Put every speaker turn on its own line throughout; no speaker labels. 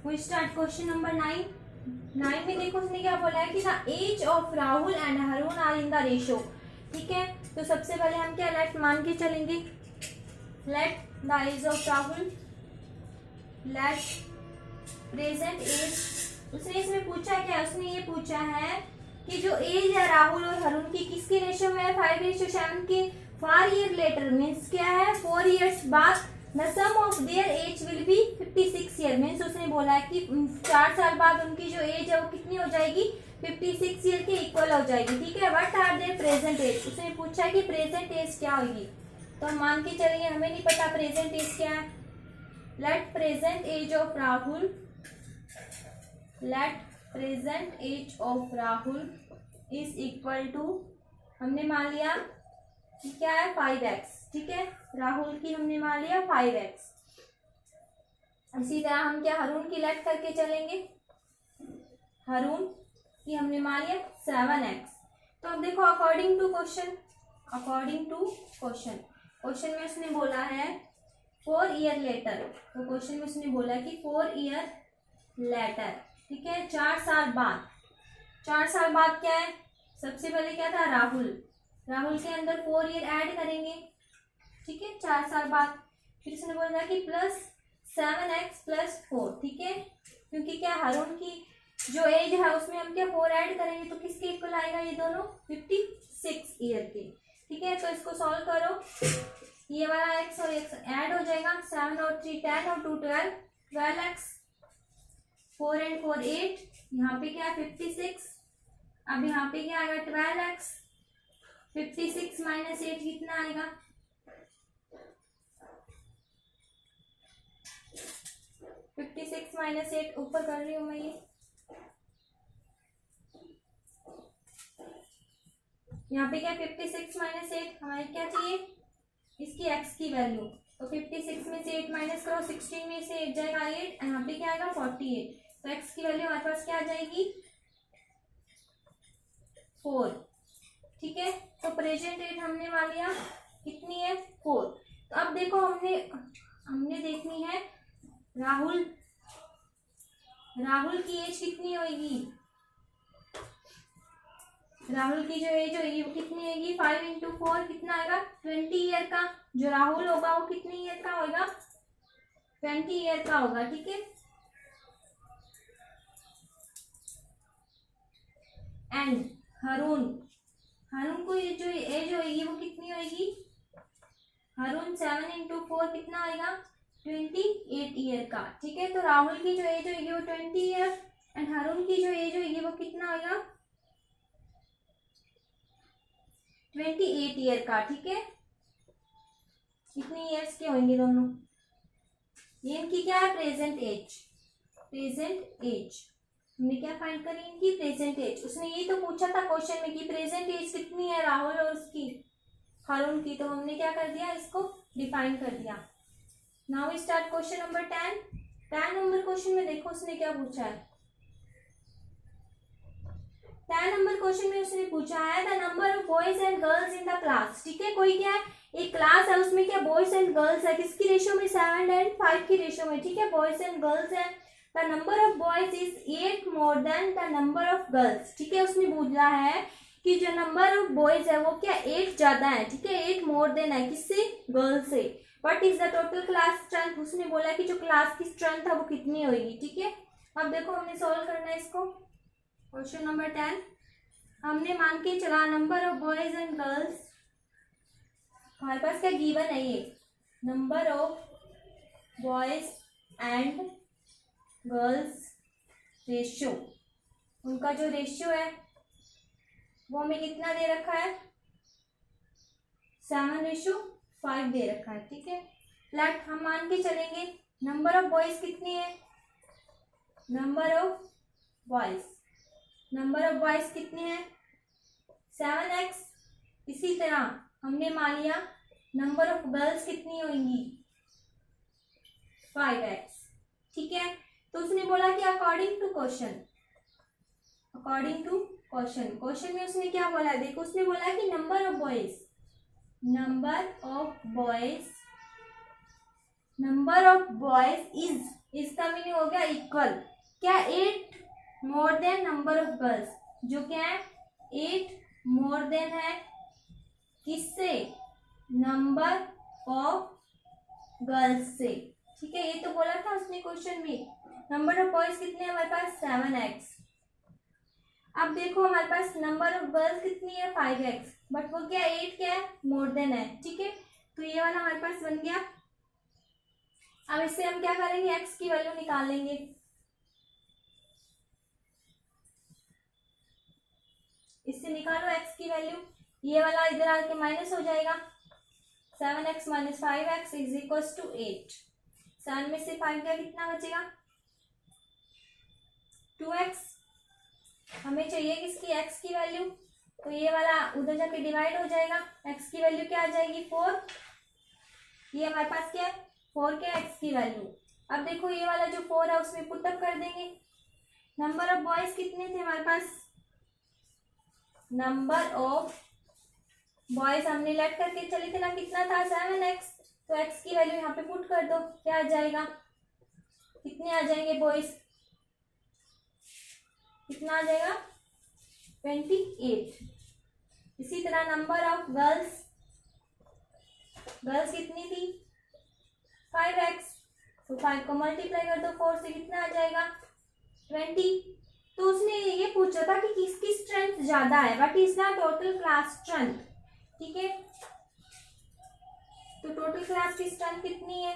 We start question number 9 में देखो उसने क्या बोला है कि the age of Rahul and Harun are in the ratio. ठीक है, तो सबसे पहले हम क्या लेट मान के चलेंगे, let the age of Rahul, let present age. उसने इसमें पूछा क्या, उसने ये पूछा है कि जो एज है राहुल और हरुण की किसके रेशो में है, 5:7 के। 4 ईयर लेटर मीन्स क्या है, 4 ईयर्स बाद the sum of their age will be 56 year. Means उसने बोला है कि 4 साल बाद उनकी जो एज है वो कितनी हो जाएगी, 56 ईयर के इक्वल हो जाएगी। ठीक है, what are their present age. उसने पूछा है कि प्रेजेंट एज क्या होगी, तो हम मान के चलेंगे हमें नहीं पता प्रेजेंट एज क्या है। Let present age of Rahul, let present age of Rahul is equal to, हमने मान लिया कि क्या है 5x। ठीक है, राहुल की हमने मान लिया 5x। इसी तरह हम क्या हरुण की लेट करके चलेंगे, हरुण की हमने मान लिया 7x। तो अब देखो according to question, according to question, question में उसने बोला है 4 ईयर लेटर, तो क्वेश्चन में उसने बोला है कि 4 ईयर लेटर। ठीक है, 4 साल बाद, 4 साल बाद क्या है, सबसे पहले क्या था राहुल, राहुल के अंदर 4 ईयर ऐड करेंगे। ठीक है, 4 साल बाद फिर उसने बोला कि प्लस 7x प्लस 4। ठीक है, क्योंकि क्या हरुण की जो एज है उसमें हम क्या 4 ऐड करेंगे तो किसके इक्वल आएगा, ये दोनों 56 ईयर के। ठीक है, तो इसको सॉल्व करो, ये वाला x और x ऐड हो जाएगा, 7 और 3 10 और 2 12, 12x, 4 and 4 8, यहाँ पे क्या 56, अब यहाँ पे क्या आएगा 12x, 56 माइनस 8 कितना आएगा, 56 माइनस 8 ऊपर कर रही हूँ मैं ये, यहाँ पे क्या 56 माइनस 8 हमारे क्या चाहिए, इसकी x की वैल्यू, तो 56 में से 8 माइनस करो, 16 में से 8 जाएगा 8, यहाँ पे क्या आएगा 48, तो x की वैल्यू हमारे पास क्या आ जाएगी 4। ठीक है, तो प्रेजेंट एज हमने मान लिया कितनी है 4। तो अब देखो हमने देखनी है राहुल, राहुल की एज कितनी होगी, राहुल की जो एज होगी वो कितनी होगी, 5 इंटू 4 कितना आएगा 20 ईयर का। जो राहुल होगा वो कितनी ईयर का होगा, 20 ईयर का होगा। ठीक है, एंड हरुण, हरुण को जो एज होगी वो कितनी होगी, हरुण 7 इंटू 4 कितना आएगा 28 ईयर का। ठीक है, तो राहुल की जो एज होगी वो 20 ईयर एंड हरुण की जो एज होगी वो कितना होगा 28 ईयर का। ठीक है, कितने ईयर्स के होंगे दोनों, ये इनकी क्या है प्रेजेंट एज, प्रेजेंट एज हमने क्या फाइंड करी, इनकी प्रेजेंट एज। उसने ये तो पूछा था क्वेश्चन में कि प्रेजेंट एज कितनी है राहुल और उसकी हरुण की, तो हमने क्या कर दिया, इसको डिफाइन कर दिया। Now we start question number 10। 10 number question में देखो उसने क्या पूछा है, 10 नंबर क्वेश्चन में उसने पूछा है the number of boys and girls in the class. ठीक है, कोई क्या है, एक क्लास है उसमें क्या बॉयज एंड गर्ल्स है, किसकी रेशियो में 7 and 5 की रेशियो में। ठीक है, बॉयज एंड गर्ल्स है, the number of boys is 8 more then the number of girls. ठीक है, उसने बोला है कि जो नंबर ऑफ बॉयज है वो क्या 8 ज्यादा है। ठीक है, 8 मोर देन है किससे, गर्ल्स से। What is the total class strength, उसने बोला कि जो क्लास की स्ट्रेंथ है वो कितनी होगी। ठीक है, अब देखो हमने सॉल्व करना है इसको, क्वेश्चन नंबर 10 हमने मान के चला number of boys and girls, हमारे पास क्या गिवन है, ये number of boys and girls ratio, उनका जो रेशियो है वो हमें कितना दे रखा है 7:5 दे रखा है। ठीक है, लेट हम मान के चलेंगे नंबर ऑफ बॉयज कितनी है, number of boys, number of boys कितने हैं 7x। इसी तरह हमने मान लिया नंबर ऑफ गर्ल्स कितनी होंगी 5x। ठीक है, तो उसने बोला कि according to question, according to question, question में उसने क्या बोला, देखो उसने बोला कि number of boys, number of boys, number of boys is इसका मीनिंग हो गया इक्वल। क्या 8 more than number of girls, जो क्या है 8 मोर देन है किससे, नंबर ऑफ गर्ल्स से। ठीक है, ये तो बोला था उसने क्वेश्चन में। नंबर ऑफ बॉयज कितने हैं हमारे पास 7x। अब देखो हमारे पास नंबर ऑफ गर्ल्स कितनी है 5x, बट वो क्या 8 क्या है मोर देन है। ठीक है, तो ये वाला हमारे पास बन गया। अब इससे हम क्या करेंगे, x की वैल्यू निकाल लेंगे। इससे निकालो x की वैल्यू, ये वाला इधर आके माइनस हो जाएगा। 7x minus 5x is equal to 8। 7 में से 5 का कितना बचेगा 2x। हमें चाहिए किसकी x की वैल्यू, तो ये वाला उधर जाके डिवाइड हो जाएगा। x की वैल्यू क्या आ जाएगी 4। ये हमारे पास क्या है 4 क्या x की वैल्यू। अब देखो ये वाला जो 4 है उसमें पुटअप कर देंगे। नंबर ऑफ बॉयज कितने थे हमारे पास, नंबर ऑफ बॉयज हमने लेट करके चले थे ना, कितना था 7x। तो x की वैल्यू यहाँ पे पुट कर दो, क्या आ जाएगा, कितने आ जाएंगे बॉयज, कितना आ जाएगा 28। इसी तरह नंबर ऑफ गर्ल्स, गर्ल्स कितनी थी 5x। तो 5 को मल्टीप्लाई कर दो 4 से, कितना आ जाएगा 20। तो उसने ये पूछा था कि किसकी स्ट्रेंथ ज्यादा है, what is the total class strength. ठीक है, तो टोटल क्लास की स्ट्रेंथ कितनी है,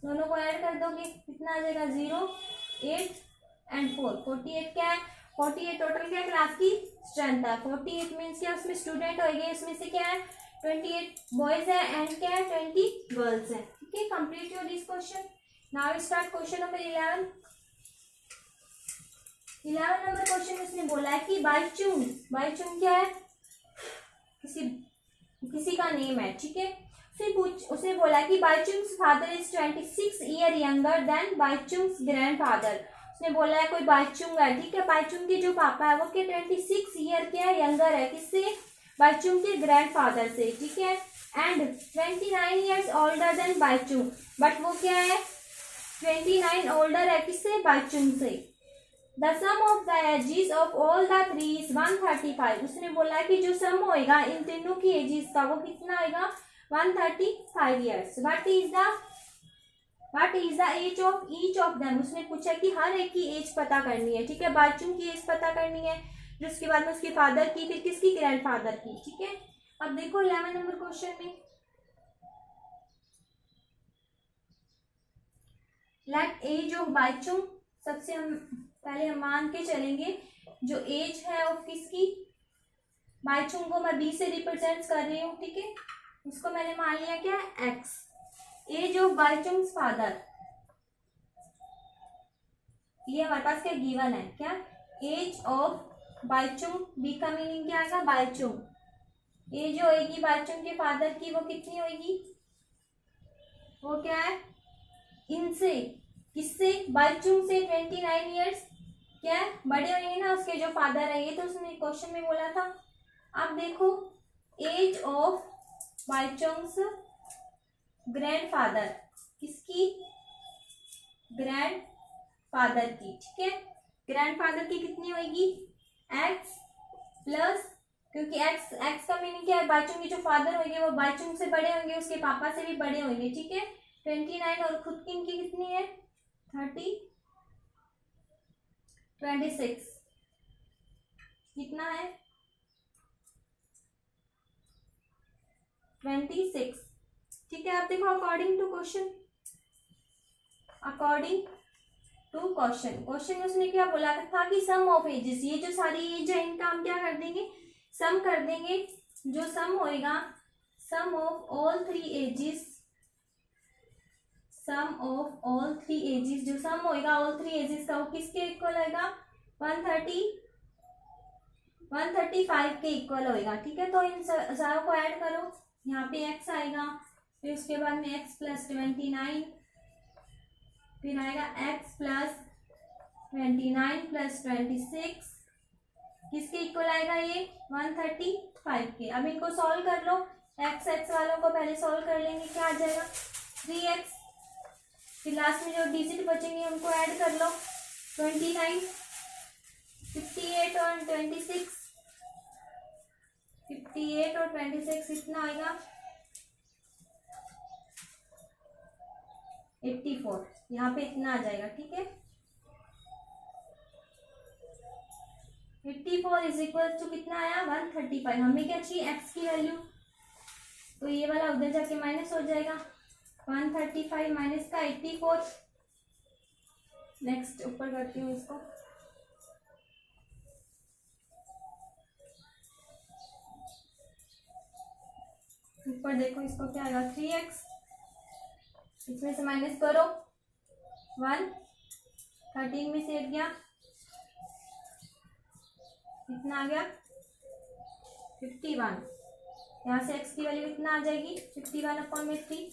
दोनों को ऐड कर दोगे कितना आ जाएगा 0 8 एंड 4 48। क्या है 48 टोटल क्या क्लास की स्ट्रेंथ है। 48 मीन्स क्या, उसमें स्टूडेंट हो गए, इसमें से क्या है 28 बॉयज है एंड क्या है 20 गर्ल्स है। ठीक है, complete your this question. Now start question number 11 number question में उसने बोला है कि बाईचुंग, बाईचुंग क्या है किसी का नेम है। ठीक है, उसने बोला कि Bhaichung's father is 26 year younger than Bhaichung's grandfather. उसने बोला है कोई बाईचुंग है। ठीक है, बाईचुंग के जो पापा है वो क्या 26 ईयर क्या है यंगर है किससे, बाईचुंग के ग्रैंडफादर से। ठीक है, and 29 years older than Baichung, but वो क्या है 29 ओल्डर है किससे, बाईचुंग से। The sum of the ages of all the three is 135। उसने बोला कि जो सम होएगा इन तीनों की एजेस का वो कितना होएगा 135 years. What is the age of each of them. उसने पूछा कि हर एक की एज पता करनी है। ठीक है, बाईचुंग की एज पता करनी है, फिर उसके बाद में उसके फादर की, फिर किसकी ग्रैंडफादर की। ठीक है, अब देखो 11 नंबर क्वेश्चन में, लेट एज ऑफ बाईचुंग, सबसे हम पहले हम मान के चलेंगे जो एज है ऑफ किसकी, बाईचुंग को मैं बी से रिप्रेजेंट कर रही हूँ। ठीक है, उसको मैंने मान लिया क्या एक्स। एज ऑफ बाईचुंग्स फादर, ये हमारे पास क्या गिवन है, क्या एज ऑफ बाईचुंग, बी का मीनिंग क्या आएगा बाईचुंग। एज जो होगी बाईचुंग के फादर की वो कितनी होगी, वो क्या है इनसे, किससे बाईचुंग से 29 ईयर्स क्या है बड़े होंगे ना उसके जो फादर है। ये तो उसने क्वेश्चन में बोला था। अब देखो एज ऑफ बाईचुंग्स ग्रैंडफादर, किसकी ग्रैंडफादर की। ठीक है, ग्रैंडफादर की कितनी होगी एक्स प्लस, क्योंकि एक्स का मीनिंग क्या है बाईचुंग के जो फादर होंगे वो बाईचुंग से बड़े होंगे, उसके पापा से भी बड़े होंगे। ठीक है, 29 और खुद की इनकी कितनी है 26 कितना है 26। ठीक है, आप देखो अकॉर्डिंग टू क्वेश्चन, क्वेश्चन में उसने क्या बोला था कि सम ऑफ एजेस, ये जो सारी एज है इनका हम क्या कर देंगे सम कर देंगे। जो सम होएगा sum of all three ages, sum of all three ages, जो सम होएगा ऑल थ्री एजेस का वो किसके इक्वल होएगा 135 के इक्वल होएगा। ठीक है, तो इन सारों को ऐड करो, यहाँ पे x आएगा, फिर उसके बाद में x प्लस 29, फिर आएगा x प्लस 29 प्लस 26, किसके इक्वल आएगा ये 135 के। अब इनको सॉल्व कर लो, x वालों को पहले सॉल्व कर लेंगे, क्या आ जाएगा 3x, फिर लास्ट में जो डिजिट बचेंगे उनको ऐड कर लो। 29, 58 और 26, 58 और 26 कितना आएगा? 84। यहाँ पे इतना आ जाएगा, ठीक है। 84 इज इक्वल टू कितना आया? 135। हमें क्या चाहिए? एक्स की वैल्यू, तो ये वाला उधर जाके माइनस हो जाएगा। 135 माइनस का 84। नेक्स्ट ऊपर करती हूँ इसको। ऊपर देखो इसको क्या आएगा? 3x, इसमें से माइनस करो 1, 13 में से 8 गया, कितना आ गया? 51। यहाँ से x की वैल्यू कितना आ जाएगी? 51/3।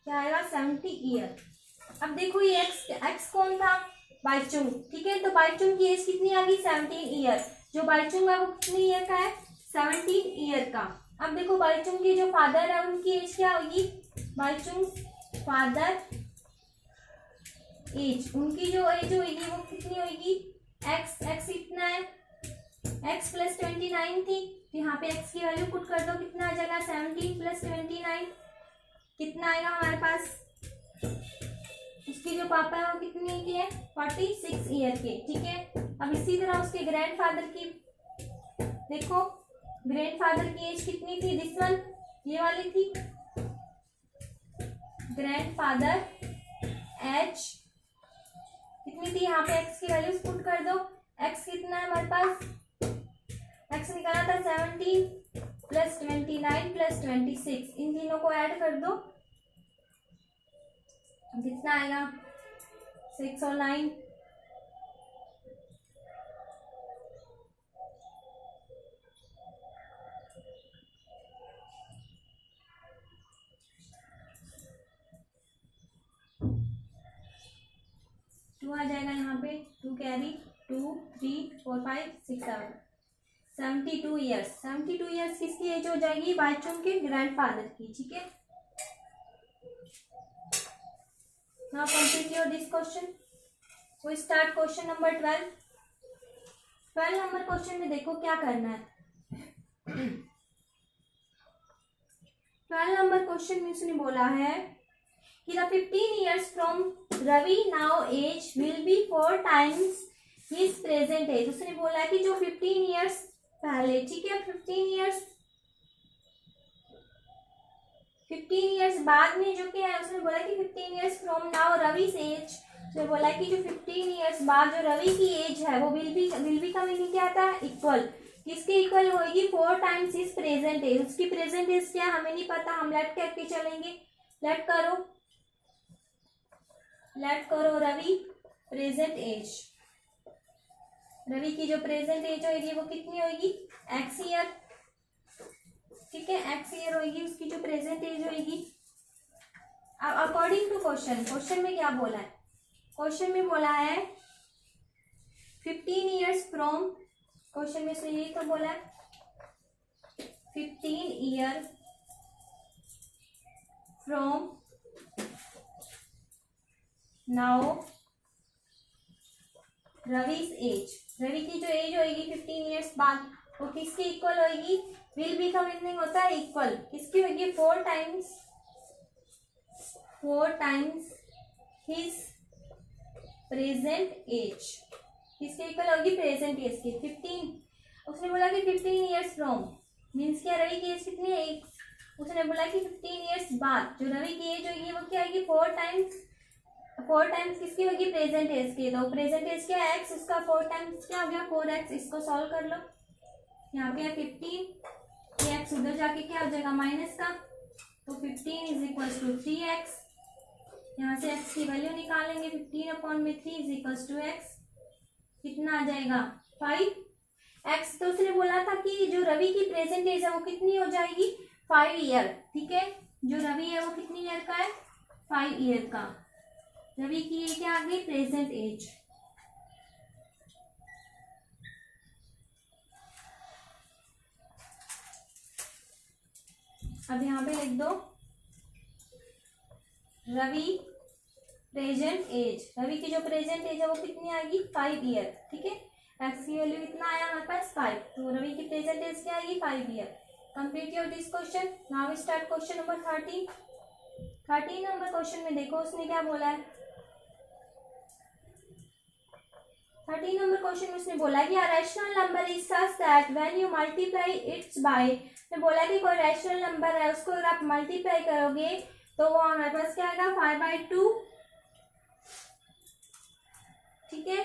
क्या आएगा? 70 ईयर। अब देखो ये x कौन था? बाइचुंग, ठीक है। तो बाइचुंग की एज कितनी आ गई? 17 ईयर। जो बाइचुंग है वो कितनी ईयर का है? 17 ईयर का। अब देखो बाइचुंग के जो फादर है उनकी एज क्या होगी? बाइचुंग फादर एज, उनकी जो एज होगी वो कितनी होगी? x कितना है? x + 29 थी, तो यहाँ पे x की वैल्यू पुट कर दो, कितना आ जाएगा? 17 + 29 कितना आएगा हमारे पास? उसकी जो पापा है वो कितने के हैं? 46 ईयर के, ठीक है। अब इसी तरह उसके ग्रैंडफादर की देखो, ग्रैंडफादर की एज कितनी थी? दिस वन, ये वाली थी। ग्रैंडफादर एज कितनी थी? यहाँ पे x की वैल्यूज पुट कर दो। x कितना है हमारे पास? x निकाला था 17 + 29 + 26, इन तीनों को ऐड कर दो, कितना आएगा? 6 और 9, टू आ जाएगा यहाँ पे, 2 कैरी, 2, 3, 4, 5, 6, 7, 72 ईयर्स। 72 ईयर्स किसकी एज हो जाएगी? बाइचुंग के ग्रैंडफादर की, ठीक है। Now complete your this question. We start question number 12। 12 number question में देखो क्या करना है। 12 नंबर क्वेश्चन में उसने बोला है कि the 15 years from Ravi now age will be 4 times his present age। उसने बोला है कि जो 15 years पहले, ठीक है, 15 years बाद में जो क्या है, उसने बोला कि 15 years from now Ravi's age, उसने बोला कि जो 15 years बाद जो रवि की एज है वो will be का मीनिंग क्या आता है? इक्वल। किसके इक्वल होगी? 4 times his present age। उसकी प्रेजेंट एज क्या हमें नहीं पता, हम लेट करके चलेंगे। लेट करो रवि प्रेजेंट एज। रवि की जो प्रेजेंट एज होगी वो कितनी होगी? x ईयर, ठीक है, x ईयर होगी उसकी जो प्रेजेंट एज होगी। अब अकॉर्डिंग टू क्वेश्चन में क्या बोला है? क्वेश्चन में बोला है 15 ईयर्स फ्रॉम, क्वेश्चन में से यही तो बोला है 15 year from now Ravi's age. Ravi की जो एज होगी 15 ईयर्स बाद वो किसके इक्वल होगी? विल बी का मीनिंग होता है इक्वल। किसकी होगी? 4 टाइम्स हिज प्रेजेंट एज। किसके इक्वल होगी? प्रेजेंट एज की। 15, उसने बोला कि 15 ईयर्स फ्रॉम मीन्स क्या? रवि की एज कितनी है? उसने बोला कि 15 ईयर्स बाद जो रवि की एज होगी वो क्या आएगी? 4 टाइम्स किसकी होगी? प्रेजेंट एज की। तो प्रेजेंट एज क्या है? x, उसका 4 टाइम्स क्या हो गया? 4x। इसको सॉल्व कर लो। यहाँ पे है 15, ये x उधर जाके क्या हो जाएगा? माइनस का, तो 15 इज इक्वल टू 3x। यहाँ से x की वैल्यू निकालेंगे, 15/3 इज इक्वल टू x, कितना आ जाएगा? 5x। तो उसने बोला था कि जो रवि की प्रेजेंट एज है वो कितनी हो जाएगी? 5 ईयर, ठीक है। जो रवि है वो कितनी ईयर का है? 5 ईयर का। रवि की ये क्या आ गई? Present age. अब यहाँ पे लिख दो रवि प्रेजेंट एज। रवि की जो प्रेजेंट एज है वो कितनी आएगी 5 ईयर। ठीक है, एक्स की वैल्यू कितना आया हमारे पास 5, तो रवि की प्रेजेंट एज क्या आएगी 5 year. Complete your this question. Now start question number 13 number question में देखो उसने क्या बोला है। 13 नंबर क्वेश्चन में उसने बोला कि rational number is such that when you multiply its by, ने बोला कि कोई रैशनल नंबर है उसको अगर आप मल्टीप्लाई करोगे तो वो हमारे पास क्या आएगा 5/2। ठीक है,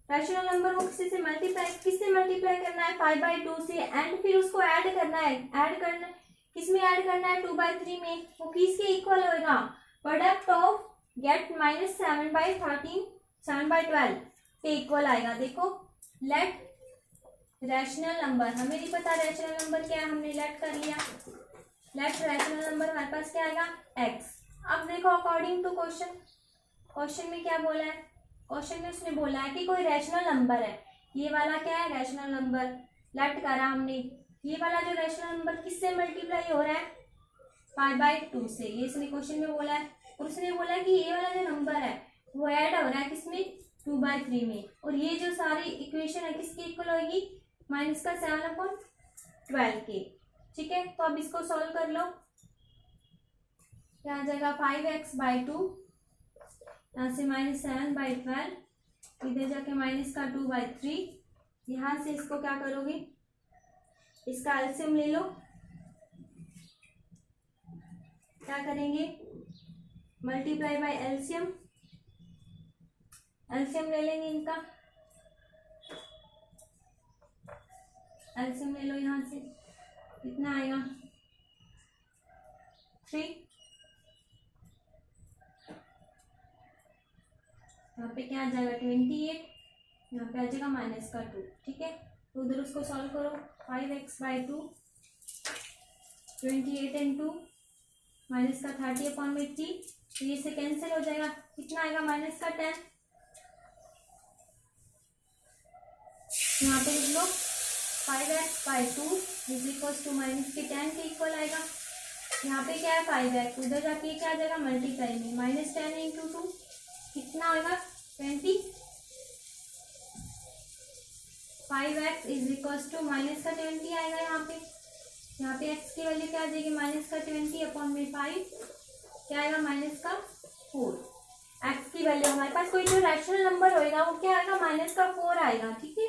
रैशनल नंबर को किससे मल्टीप्लाई करना है 5/2 से, एंड फिर उसको ऐड करना है। किसमें ऐड करना है 2/3 में। वो किसके इक्वल होगा, प्रोडक्ट ऑफ गेट माइनस 7/12 के इक्वल आएगा। देखो लेट रैशनल नंबर, हमें नहीं पता रैशनल नंबर क्या है, हमने लेट कर लिया। लेट रैशनल नंबर हमारे पास क्या आएगा x। अब देखो अकॉर्डिंग टू क्वेश्चन में क्या बोला है। क्वेश्चन में उसने बोला है कि कोई रैशनल नंबर है, ये वाला क्या है रैशनल नंबर, लेट करा हमने। ये वाला जो रैशनल नंबर किससे मल्टीप्लाई हो रहा है 5/2 से, ये इसने क्वेश्चन में बोला है। और उसने बोला कि ये वाला जो नंबर है वो ऐड हो रहा है किसमें 2/3 में, और ये जो सारी इक्वेशन है किसकी इक्वल होगी -7/12 के। ठीक है, तो अब इसको सॉल्व कर लो। क्या आ जाएगा 5x/2, यहाँ से -7/12, इधर जाके -2/3। यहाँ से इसको क्या करोगे, इसका एलसीएम ले लो। क्या करेंगे मल्टीप्लाई बाय एलसीएम ले लेंगे इनका। एलसीएम ले लो, यहाँ से कितना आएगा 3। यहाँ पे क्या आ जाएगा 28, यहाँ पे आ जाएगा -2। ठीक है, तो उधर उसको सॉल्व करो। 5x/2, 28 × 2 -30/3, तो ये से कैंसिल हो जाएगा। कितना आएगा -10। यहाँ पे लिख लो 5x/2 इज इक्वल टू -10 के इक्वल आएगा। यहाँ पे क्या है 5x, उधर जाके क्या आ जाएगा मल्टीप्लाई में, -10 × 2 कितना आएगा 20। 5x इज इक्वल टू -20 आएगा। यहाँ पे x की वैल्यू क्या आ जाएगी -20/5, क्या आएगा -4। x की वैल्यू हमारे पास कोई जो रैशनल नंबर होएगा वो क्या आएगा -4 आएगा। ठीक है,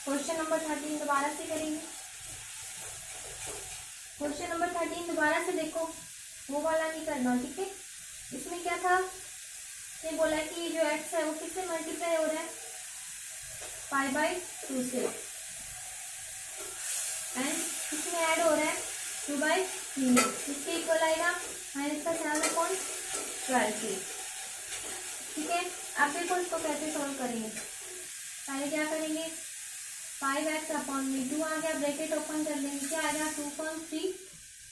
क्वेश्चन नंबर 13 दोबारा से करेंगे। क्वेश्चन नंबर 13 दोबारा से देखो, वो वाला नहीं करना। ठीक है, इसमें क्या था, ये बोला कि जो x है वो किससे मल्टीप्लाई हो रहा है 5/2 से, एंड किसमें ऐड हो रहा है 2/3 में, इसके इक्वल आएगा -7/12 के। ठीक है, अब देखो इसको कैसे सॉल्व करेंगे। पहले क्या करेंगे 5x/2 आ गया, ब्रैकेट ओपन कर लेंगे, क्या आएगा 2/3।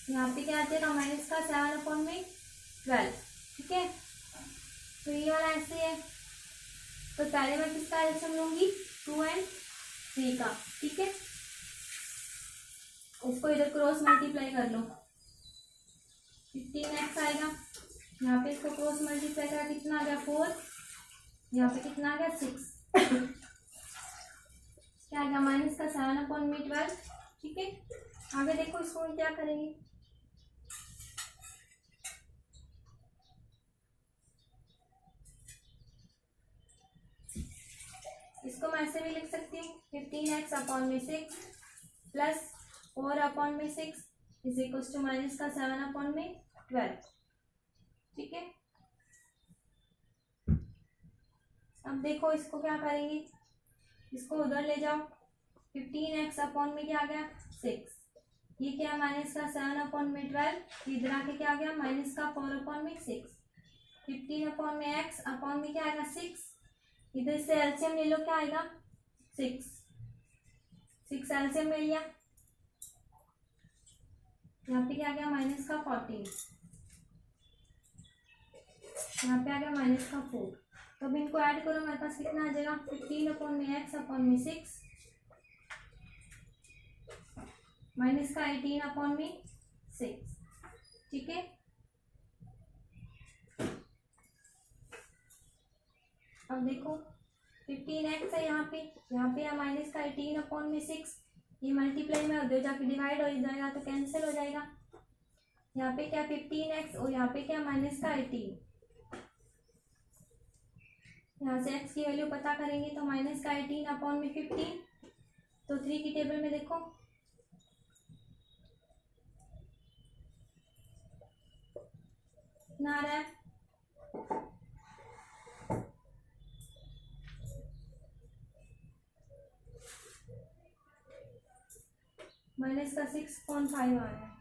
यहाँ पे क्या आ जाएगा -7/12। ठीक है, तो ये वाला ऐसे है, तो पहले मैं किसका एलसीएम लूंगी 2 और 3 का। ठीक है, उसको इधर क्रॉस मल्टीप्लाई कर लो, 15x आएगा। यहाँ पे इसको क्रॉस मल्टीप्लाई करा कितना आ गया 4, यहाँ पे कितना आ गया 6, क्या आएगा -7/12। ठीक है, आगे देखो इसको क्या करेंगे। इसको मैं ऐसे भी लिख सकती हूँ 15x/6 plus 4/6 is equal to -7/12। ठीक है, अब देखो इसको क्या करेंगे, इसको उधर ले जाओ, 15x अपॉन में क्या आ गया 6, ये क्या है माइनस का 7 अपॉन में 12, इधर आके क्या आ गया माइनस का 4 अपॉन में 6, 15 अपॉन में x अपॉन में क्या आएगा 6, इधर से एलसीएम ले लो, क्या आएगा 6 एलसीएम ले लिया, यहाँ पे क्या आ गया माइनस का 14, यहाँ पे आ गया माइनस का 4। तो अब इनको ऐड करो, मेरे पास कितना आ जाएगा 15 अपॉन में x अपॉन में 6 माइनस का 18 अपॉन में 6, ठीक है। अब देखो 15x है यहाँ पे है माइनस का 18 अपॉन में 6, ये मल्टीप्लाई में हो जाके डिवाइड हो जाएगा तो कैंसिल हो जाएगा, यहाँ पे क्या 15x और यहाँ पे क्या माइनस का 18, यहाँ से x की वैल्यू पता करेंगे तो माइनस का 18 अपॉन में 15, तो 3 की टेबल में देखो कितना आ रहा है, माइनस का 6.5 आ रहा है।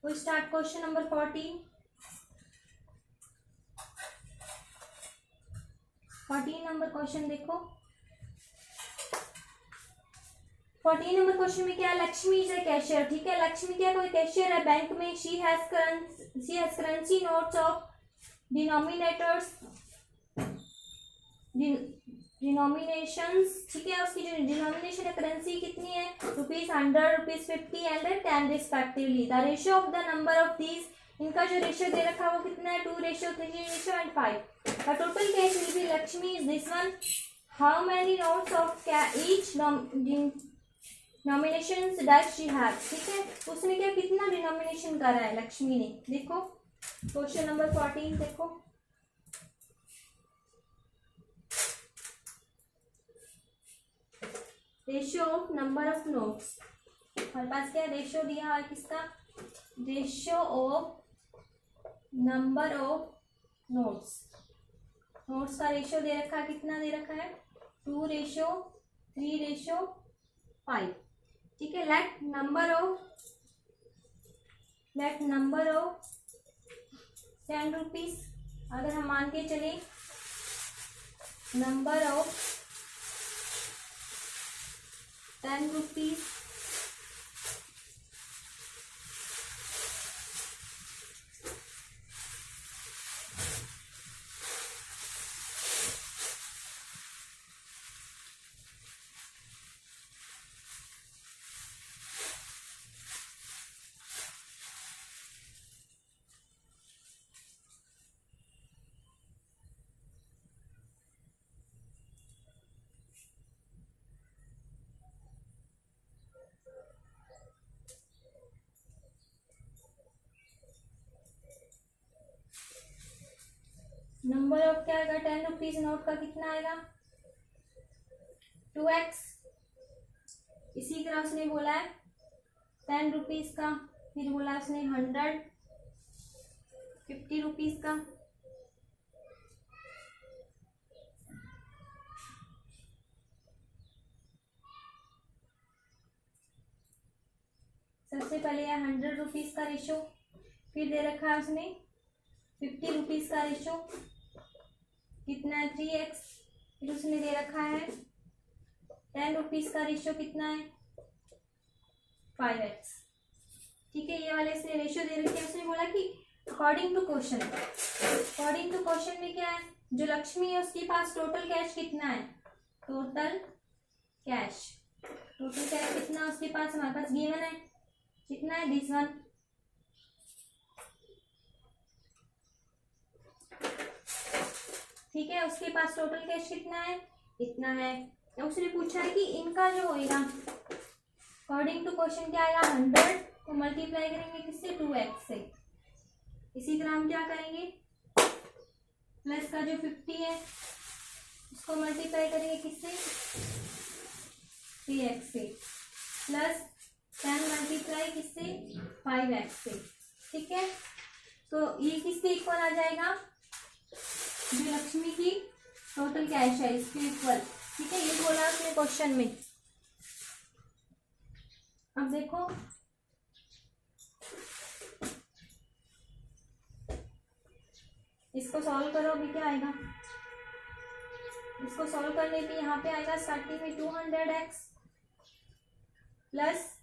We start question number 14 number question देखो, 14 नंबर क्वेश्चन में क्या है, लक्ष्मी इज ए कैशियर, ठीक है। लक्ष्मी क्या कोई कैशियर है बैंक में, she has currency notes of denominators denominations, ठीक है। उसकी जो डिनोमिनेशन है करेंसी कितनी है, ₹100, ₹50 and 10 respectively. The ratio of the number of these, इनका जो रेशियो दे रखा है वो कितना है 2:3 and 5। The total cash will be Lakshmi is this one, how many notes of each nominations does she have, ठीक है। उसने क्या कितना डिनोमिनेशन करा है लक्ष्मी ने, देखो क्वेश्चन नंबर 14 देखो, ratio of number of notes, हमारे पास क्या रेशियो दिया है किसका, ratio of number of notes का रेशियो दे रखा है, कितना दे रखा है 2:3:5, ठीक है। लेट नंबर ऑफ 10 रुपीज, अगर हम मान के चले number of 10 rupees number of क्या आएगा 10 रुपीज नोट का कितना आएगा 2x, इसी तरह उसने बोला है 10 रुपीज का, फिर बोला उसने 150 रुपीज का, सबसे पहले है 100 रुपीज का रेशो, फिर दे रखा है उसने 50 रुपीज का रेशो कितना है 3x, फिर उसने दे रखा है 10 रुपीज का रेशो कितना है 5x, ठीक है। ये वाले इसने रेशो दे रखे हैं, उसने बोला कि अकॉर्डिंग टू क्वेश्चन में क्या है, जो लक्ष्मी है उसके पास टोटल कैश कितना है, टोटल कैश कितना उसके पास, हमारे पास गिवन है कितना है दिस वन, ठीक है। उसके पास टोटल कैश कितना है, इतना है। उसने पूछा है कि इनका जो होगा अकॉर्डिंग टू क्वेश्चन क्या आएगा 100 को मल्टीप्लाई करेंगे किससे 2x से, इसी तरह हम क्या करेंगे प्लस का जो 50 है उसको मल्टीप्लाई करेंगे किससे 3x से, प्लस 10 मल्टीप्लाई किससे, 5x से, ठीक है। तो ये किसके इक्वल आ जाएगा, जो लक्ष्मी की टोटल कैश है इसके इक्वल, ठीक है। ये बोला उसने क्वेश्चन में। अब देखो इसको सॉल्व करो, अभी क्या आएगा, इसको सॉल्व करने पे यहाँ पे आएगा स्टार्टिंग में 200x plus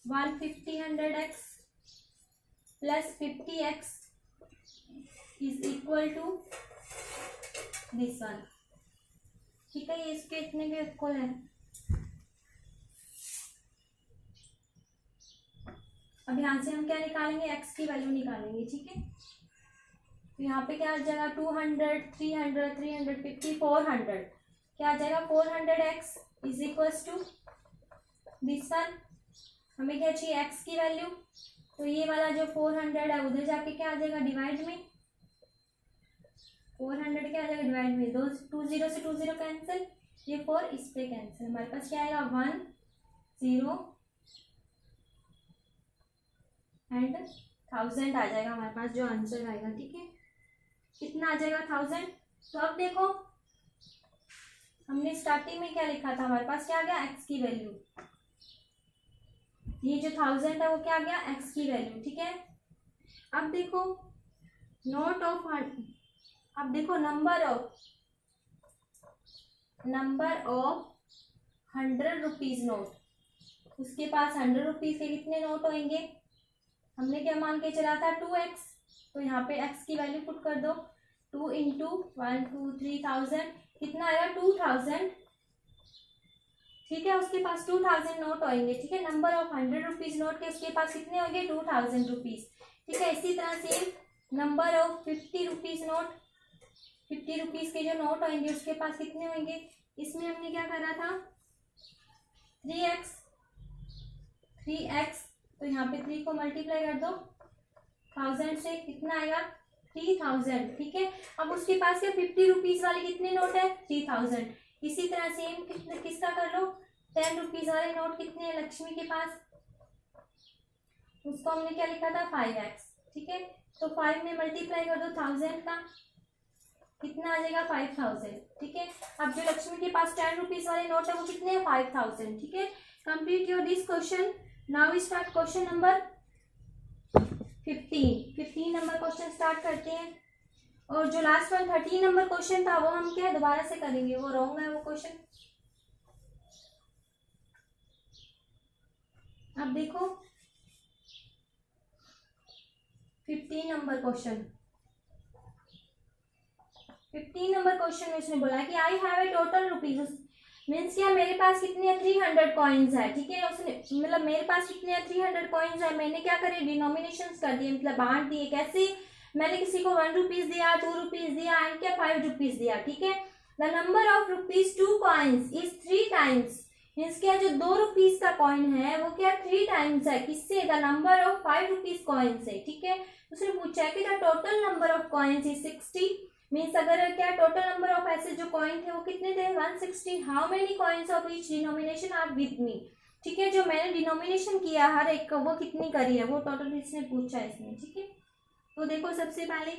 150 100x plus 50x is equal to this one, ठीक है। ये इसके इतने के इक्वल है। अब यहाँ से हम क्या निकालेंगे, x की वैल्यू निकालेंगे, ठीक है। तो यहाँ पे क्या आ जाएगा, 200 300 350 400, क्या आ जाएगा 400x is equals to this one. हमें क्या चाहिए, x की वैल्यू। तो ये वाला जो 400 है उधर जाके क्या आ जाएगा, डिवाइड में 400 क्या आ जाएगा, डिवाइड में 2 0 से 2 0 कैंसिल, ये 4 इस पे कैंसिल, हमारे पास क्या आएगा 1 0 एंड 1000 आ जाएगा हमारे पास जो आंसर आएगा, ठीक है। कितना आ जाएगा 1000। तो अब देखो हमने स्टार्टिंग में क्या लिखा था, हमारे पास क्या आ गया, x की वैल्यू। ये जो 1000 है वो क्या आ गया, x की वैल्यू, ठीक है। अब देखो नोट ऑफ, अब देखो नंबर ऑफ 100 रुपीज नोट, उसके पास 100 रुपीज के कितने नोट होंगे, हमने क्या मान के चला था 2x। तो यहाँ पे x की वैल्यू पुट कर दो, 2 इंटू 1 2 3000, कितना आएगा 2000, ठीक है। उसके पास 2000 नोट होंगे, ठीक है। नंबर ऑफ 100 रुपीज नोट के उसके पास कितने होंगे 2000 रुपीज, ठीक है। इसी तरह से number of 50 rupees note, 50 rupees के जो नोट होंगे उसके पास कितने होंगे, इसमें हमने क्या करा था 3x, तो यहाँ पे 3 को मल्टीप्लाई कर दो 1000 से, कितना आएगा 3000, ठीक है। अब उसके पास क्या 50 रुपीज वाले कितने नोट है 3000। इसी तरह सेम कितने किसका कर लो, 10 रुपीज वाले नोट कितने हैं लक्ष्मी के पास, उसको हमने क्या लिखा था 5x, ठीक है। तो 5 में मल्टीप्लाई कर दो 1000 का, कितना आ जाएगा 5000, ठीक है। अब जो लक्ष्मी के पास 10 रुपीज वाले नोट है वो कितने हैं 5000, ठीक है। Complete your this question. Now start question number 15 number question start करते हैं। और जो लास्ट वन 13 नंबर क्वेश्चन था वो हम क्या दोबारा से करेंगे, वो रॉन्ग है वो क्वेश्चन। अब देखो 15 नंबर क्वेश्चन, 15 नंबर क्वेश्चन में उसने बोला कि I have a total rupees, means क्या मेरे पास कितने 300 कॉइन्स है, ठीक है। उसने मतलब मेरे पास कितने 300 कॉइन्स है, मैंने क्या करे डिनोमिनेशंस कर दिए, मतलब बांट दिए। कैसे, मैंने किसी को 1 रुपीज दिया, 2 रुपीज दिया एंड क्या 5 रुपीज दिया, ठीक है। The number of rupees 2 coins is 3 times, means क्या जो 2 रुपीज का कॉइन है वो क्या 3 टाइम्स है किससे, the number of 5 rupees coin से, ठीक है। उसने पूछा है कि the total number of coins is 60, means अगर क्या टोटल नंबर ऑफ ऐसे जो कॉइन थे वो कितने थे 160, how many coins of each denomination are with me, ठीक है। जो मैंने डिनोमिनेशन किया हर एक का वो कितनी करी है वो टोटल इसने पूछा है इसमें, ठीक है। तो देखो सबसे पहले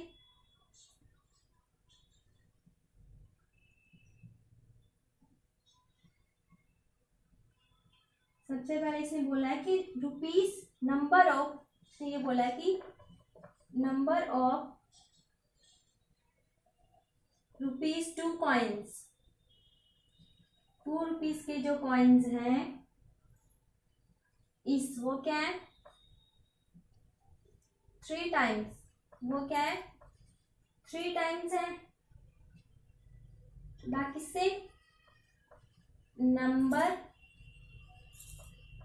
इसने बोला है कि रुपीज नंबर ऑफ, इसने ये बोला है कि number of rupees 2 coins, 2 rupees के जो कॉइन्स हैं इस वो क्या है 3 टाइम्स, वो क्या है 3 टाइम्स है, बाकी से नंबर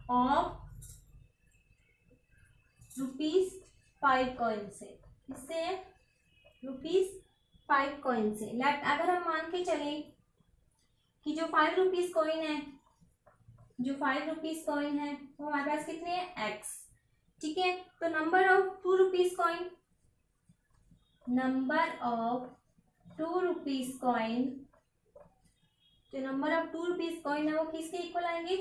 ऑफ रुपीज 5 कॉइन से, इससे रुपीज 5 कॉइन से। लेट अगर हम मान के चले कि जो 5 रुपीज कॉइन है, जो 5 रुपीज कॉइन है वो हमारे पास कितने हैं x, ठीक है। तो number of 2 rupees coin, number of 2 rupees coin, जो नंबर ऑफ 2 रुपीज कॉइन है वो किसके इक्वल आएंगे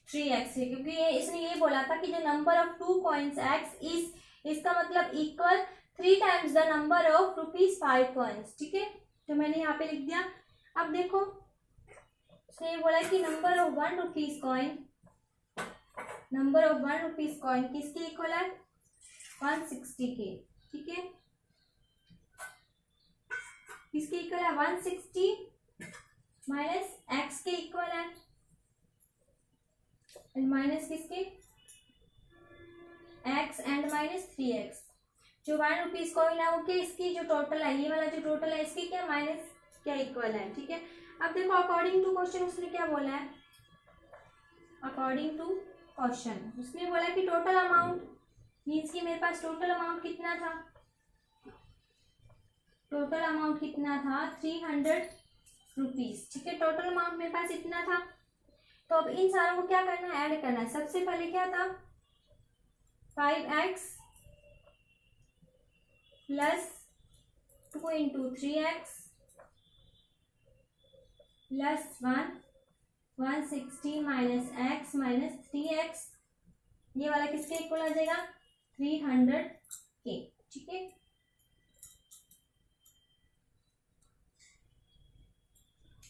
3x है, क्योंकि ये इसने ये बोला था कि जो number of 2 coins x is, इसका मतलब equal 3 times the number of ₹5 coins. ठीक है, तो मैंने यहाँ पे लिख दिया। अब देखो इसने ये बोला कि number of 1 rupees coin, number of 1 rupees coin किसके इक्वल है? 160 के। ठीक है, किसके इक्वल है? 160 माइनस x के इक्वल है, एंड माइनस किसके? x and minus 3x। जो 1 रुपीज कॉइन है वो क्या, इसकी जो टोटल है, ये वाला जो टोटल है इसकी क्या माइनस क्या इक्वल है। ठीक है, अब देखो अकॉर्डिंग टू क्वेश्चन उसने क्या बोला है, अकॉर्डिंग टू क्वेश्चन उसने बोला कि टोटल अमाउंट मीन्स कि मेरे पास टोटल अमाउंट कितना था, टोटल अमाउंट कितना था? 300 रुपीज। ठीक है, टोटल अमाउंट मेरे पास इतना था। तो अब इन सारों को क्या करना है? ऐड करना है। सबसे पहले क्या था? 5x plus 2 into 3x plus 160 minus x minus 3x, ये वाला किसके इक्वल आ जाएगा? 300 के। ठीक है,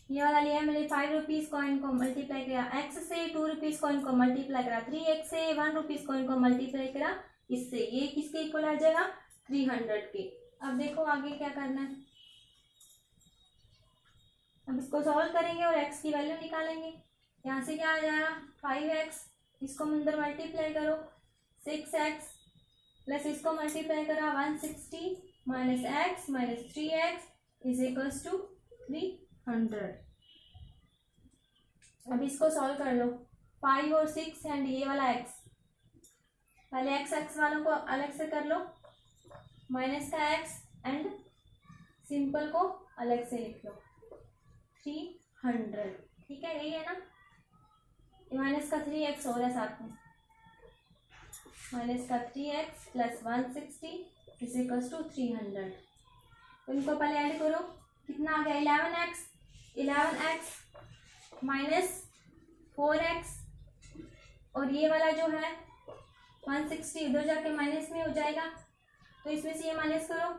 ये वाला लिया है मैंने 5 रुपीज कॉइन को मल्टीप्लाई करा x से, 2 रुपीज कॉइन को मल्टीप्लाई करा 3x से, 1 रुपीज कॉइन को मल्टीप्लाई करा इससे, ये किसके इक्वल आ जाएगा? 300 के। अब देखो आगे क्या करना है, अब इसको सॉल्व करेंगे और x की वैल्यू निकालेंगे। यहाँ से क्या आ जाएगा? 5x, इसको अंदर मल्टीप्लाई करो 6x प्लस इसको मल्टीप्लाई करा 160 minus x minus 3x is equals to 300। अब इसको सॉल्व कर लो, 5 और 6 एंड ये वाला x, पहले x वालों को अलग से कर लो, माइनस का x एंड सिंपल को अलग से लिख लो 300। ठीक है, यही है ना, माइनस का 3x हो रहा है साथ में, माइनस का 3x plus 160 is equals to 300। तो इनको पहले ऐड करो, कितना आ गया? 11x माइनस 4x, और ये वाला जो है 160 इधर जाके माइनस में हो जाएगा, तो इसमें से ये माइनस करो,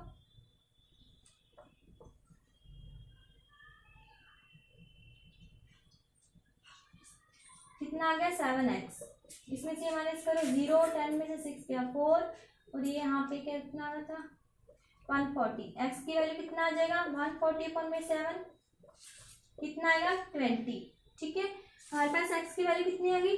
कितना आ गया? 7x। इसमें से ये माइनस करो, 0 10 में से 6 गया 4, और ये यहाँ पे कितना आ रहा था? 140। x की वैल्यू कितना आ जाएगा? 140/7 कितना आएगा? 20। ठीक है, हमारे पास x की वैल्यू कितनी आ गई?